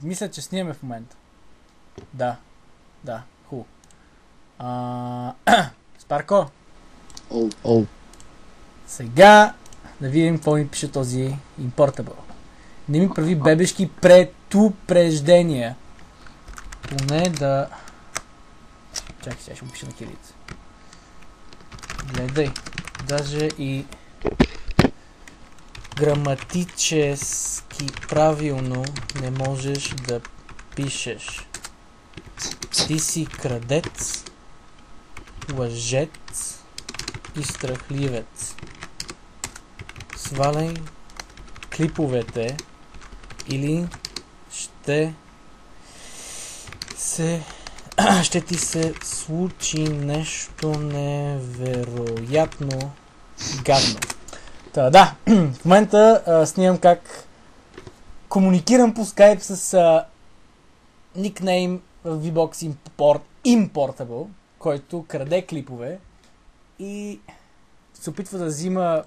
Мисля, че снимаме в момента. Да, хубаво. Спарко. Оу. Сега да видим какво ми пише този Importable. Не ми прави бебешки предупреждения. Поне да... Чакай, сега ще му пиша на кирилица. Гледай. Даже и граматически правилно не можеш да пишеш. Ти си крадец, лъжец и страхливец. Сваляй клиповете или ще ти се случи нещо невероятно гадно. Да, в момента снимам как комуникирам по скайп с никнейм в VBOX Importable, който краде клипове и се опитва да взима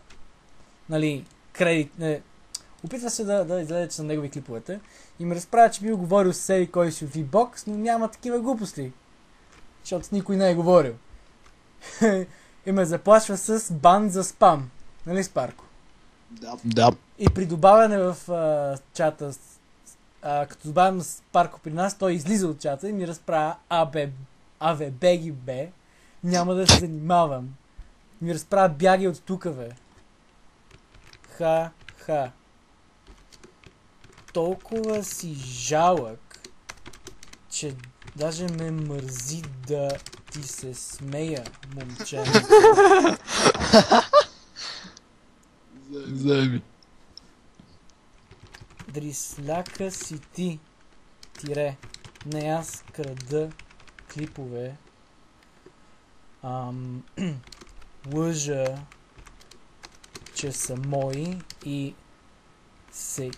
кредит. Опитва се да изгледа, че са негови клиповете и ме разправя, че бил говорил с себе кой си в VBOX, но няма такива глупости. Защото с никой не е говорил. И ме заплашва с бан за спам. Нали, Спарко? Да. И при добавяне в чата, като добавям Спарко при нас, той излиза от чата и ми разправя беги бе, няма да се занимавам. Ми разправя бяги от тука, бе. Ха. Толкова си жалък, че даже ме мързи да ти се смея, момче. Заеби. Дрисляка си ти, не аз крада клипове. Лъжа, че са мои и се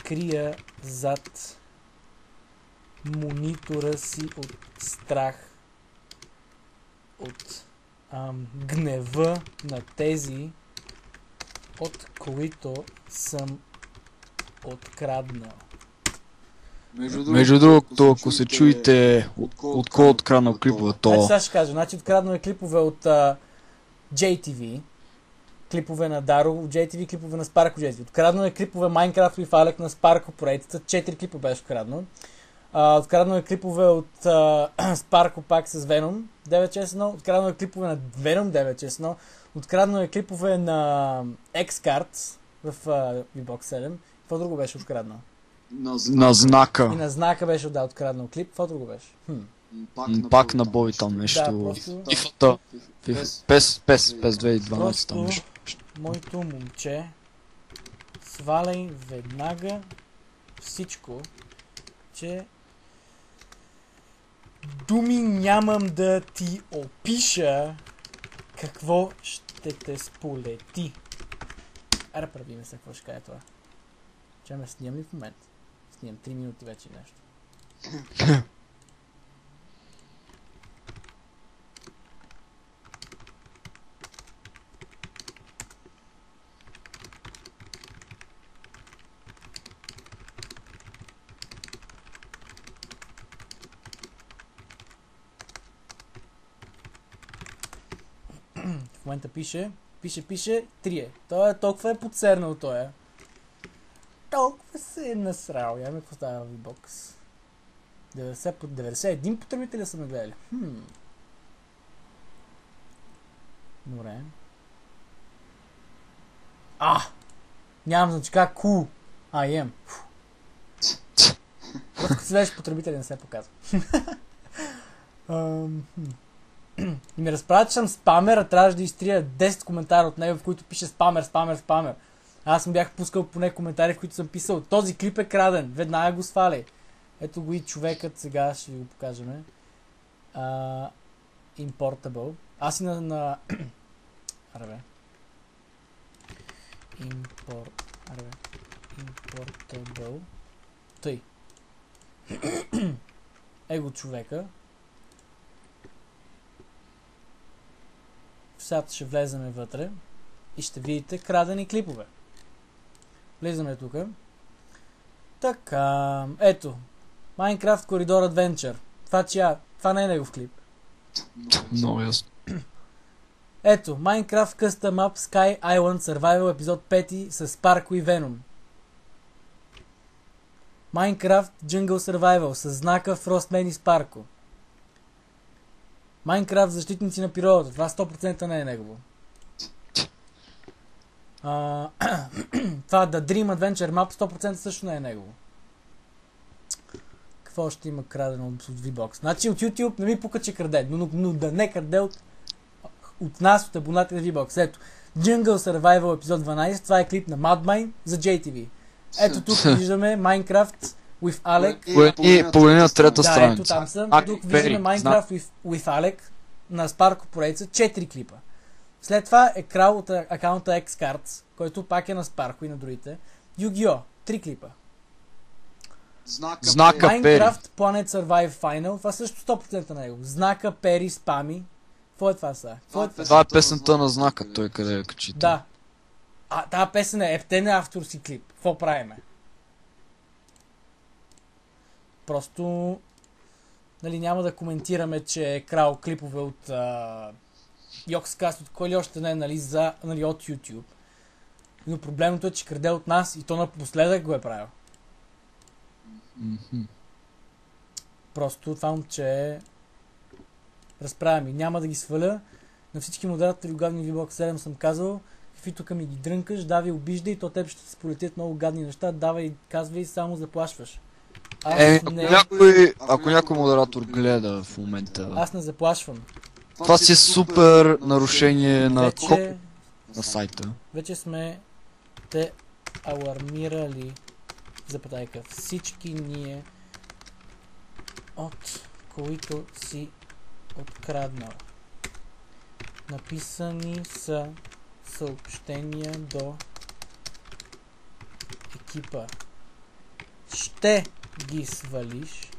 крия зад монитора си от страх, от гнева на тези, от които съм откраднал. Между другото, ако се чуете от кой откраднал клипове, то... Сега ще кажа, откраднал е клипове от JTV, клипове на Даро от JTV, клипове на Спарко JTV. Откраднал е клипове Minecraft и Фалек на Спарко проектата, 4 клипа беше откраднал. Откраднал е клипове от Спарко пак с Venom 961, откраднал е клипове на Venom 961, откраднал е клипове на X-Cards в VBOX 7. Какво друго беше откраднал? На знака. И на знака беше откраднал клип. Какво друго беше? Пак на Боби там нещо. Да, просто... PES 2012 там нещо. Моето момче, сваляй веднага всичко, че думи нямам да ти опиша какво ще те сполети. Аре, правиме се, какво ще кажа това. Че ме снимам ли в момента? Снимам 3 минути вече нещо. В момента пише, трие. Той е толкова подсернал той е. Толкова се е насрал. Я ме поставя в VBOX. 91 потребителя са ме гледали. Добре. Нямам значка. Cool. I am. Просто като следващ потребители не се показва. И ми разправя, че съм спамер, а трябваше да изтрия 10 коментара от него, в които пише спамер. Аз му бях пускал поне коментари, в които съм писал: този клип е краден, веднага го сваляй. Ето го и човекът, сега ще ви го покажем. Importable. Аз и на... Importable. Тъй. Его човека. Сега ще влеземе вътре и ще видите крадени клипове. Влизаме тук. Така, ето, Minecraft Corridor Adventure. Това не е негов клип. Много ясно. Ето, Minecraft Custom Map Sky Island Survival епизод 5 с Sparko и Venom. Minecraft Jungle Survival с знака Frostman и Sparko. Minecraft Защитници на природата. Това 100% не е негово. Това The Dream Adventure Map 100% също не е негово. Какво ще има крадено от VBOX? Значи от YouTube не ми пука, че краде, но да не краде от нас, от абонатите на VBOX. Ето, Jungle Survival епизод 12, това е клип на Madmine за JTV. Ето тук виждаме Minecraft with Alec. Погледни на трета Да, страница. ето там съм. Тук виждаме Minecraft with Alec на Sparko поредица, 4 клипа. След това е крал от акаунта Xcards, който пак е на Sparko и на другите. Yu-Gi-Oh! 3 клипа. Знака Пери. Minecraft Planet Survive Final, това също 100% на него. Знака Пери Спами. Какво е това сега? Това е песента на знака, той къде е качи. Да. Тази песен е ептен авторски клип. Какво правиме? Просто нали, няма да коментираме, че е крал клипове от Йокскаст, от кой ли още не, нали, от YouTube. Но проблемното е, че краде от нас и то напоследък го е правил. Просто това момче разправя ми. Няма да ги сваля. На всички модератори гадни VBOX 7 съм казал, какви тук ми ги дрънкаш, давай обиждай, то теб ще се сполетят много гадни неща, давай, казвай, само заплашваш. Ако някой модератор гледа в момента... Аз не заплашвам. Това си е супер нарушение на на сайта. Вече сме те алармирали, запитайка, всички ние, от които си откраднал. Написани са съобщения до екипа. Ще ги свалиш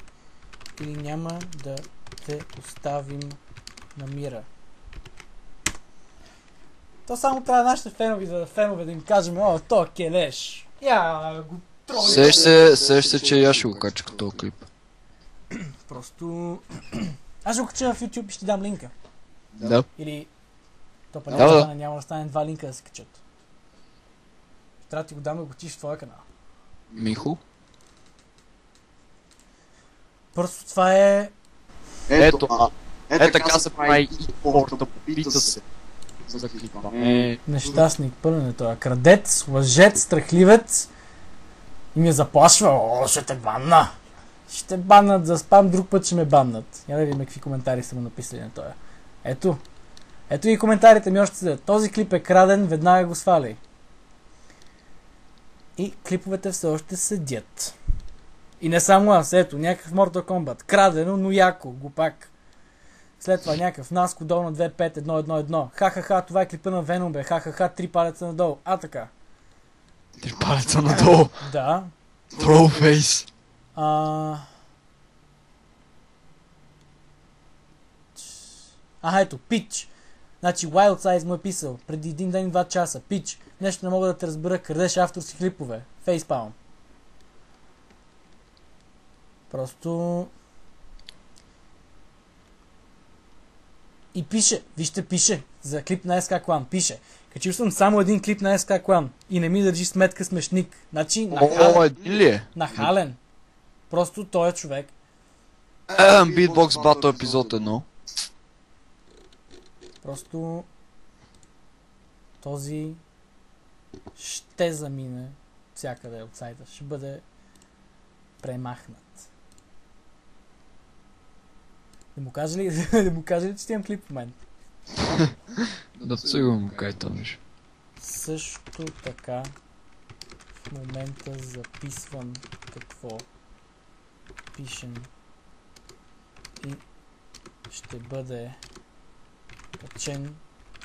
или няма да те оставим на мира. То само трябва нашите фенове да им кажем, то келеш. Я го троли. Сеща се, че я ще го кача като клип. Просто... Аз ще го кача в YouTube и ще дам линка. Да. Или... То па няма да стане 2 линка да се качат. Трябва да ти го дам да го качиш в твоя канал. Михо? Просто това е... Ето така се прави и порта, попита се. За клипа. Нещастник, пълен е това. Крадец, лъжец, страхливец. И ми заплашва. Ще те банна. Ще баннат за спам, друг път ще ме баннат. Я да видим какви коментари са му написали на това. Ето и коментарите ми още седят. Този клип е краден, веднага го сваляй. И клиповете все още седят. И не само аз, ето, някакъв Mortal Kombat. Крадено, но яко, глупак. След това някакъв Наско долу на 2.5.1.1.1. Ха-ха-ха, това е клипа на Venom, бе. Ха-ха-ха, 3 палеца надолу. Така. 3 палеца надолу. Да. Trollface. Ето, Пич. Значи Wild Size му е писал преди 1 ден и 2 часа. Пич, нещо не мога да те разбера, крадеш авторски клипове. Фейспалм. Просто... И пише, вижте, пише за клип на SK Clan. Пише, качил съм само един клип на SK Clan и не ми държи сметка смешник. Значи, нахален. Просто той е човек. Beatbox Battle епизод 1. Просто този ще замине всякъде от сайта. Ще бъде премахнат. Да му кажа ли, че имам клип в момента? Да, сигурно му кажа това нещо. Също така в момента записвам какво пишем и ще бъде качен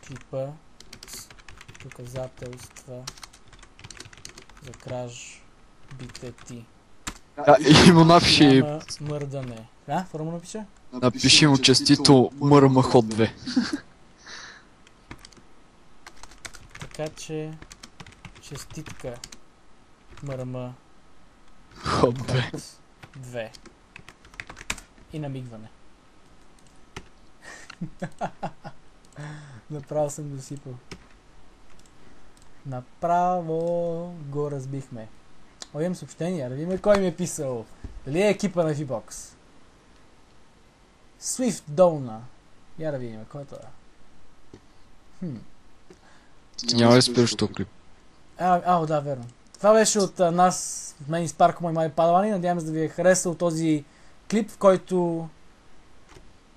клипа с доказателства за кражбите ти. И му напиши... Няма мърдане. Какво му напиша? Напиши му честито МРМ ход 2. Така че... Честитка МРМ ход 2. и намигване. Направо съм досипал. Направо го разбихме. О, имам съобщение. Да видим кой ми е писал. Дали е екипа на VBOX? Swift Dona. Я да видим кой е това. Ти няма ли спираш този клип? Да, верно. Това беше от нас, от мен и Спарко, май падалани. Надявам се да ви е харесал този клип, в който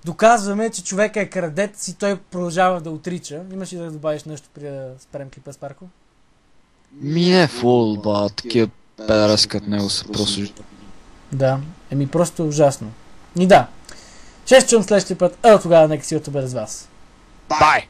доказваме, че човека е крадец и той продължава да отрича. Имаш ли да добавиш нещо при да спрем клипа, Спарко? Ми е фул, ба, такива педараси като него са просто... Да, просто ужасно. И да. Ще се чуем следващия път, тогава нека си бъде с вас. Бай!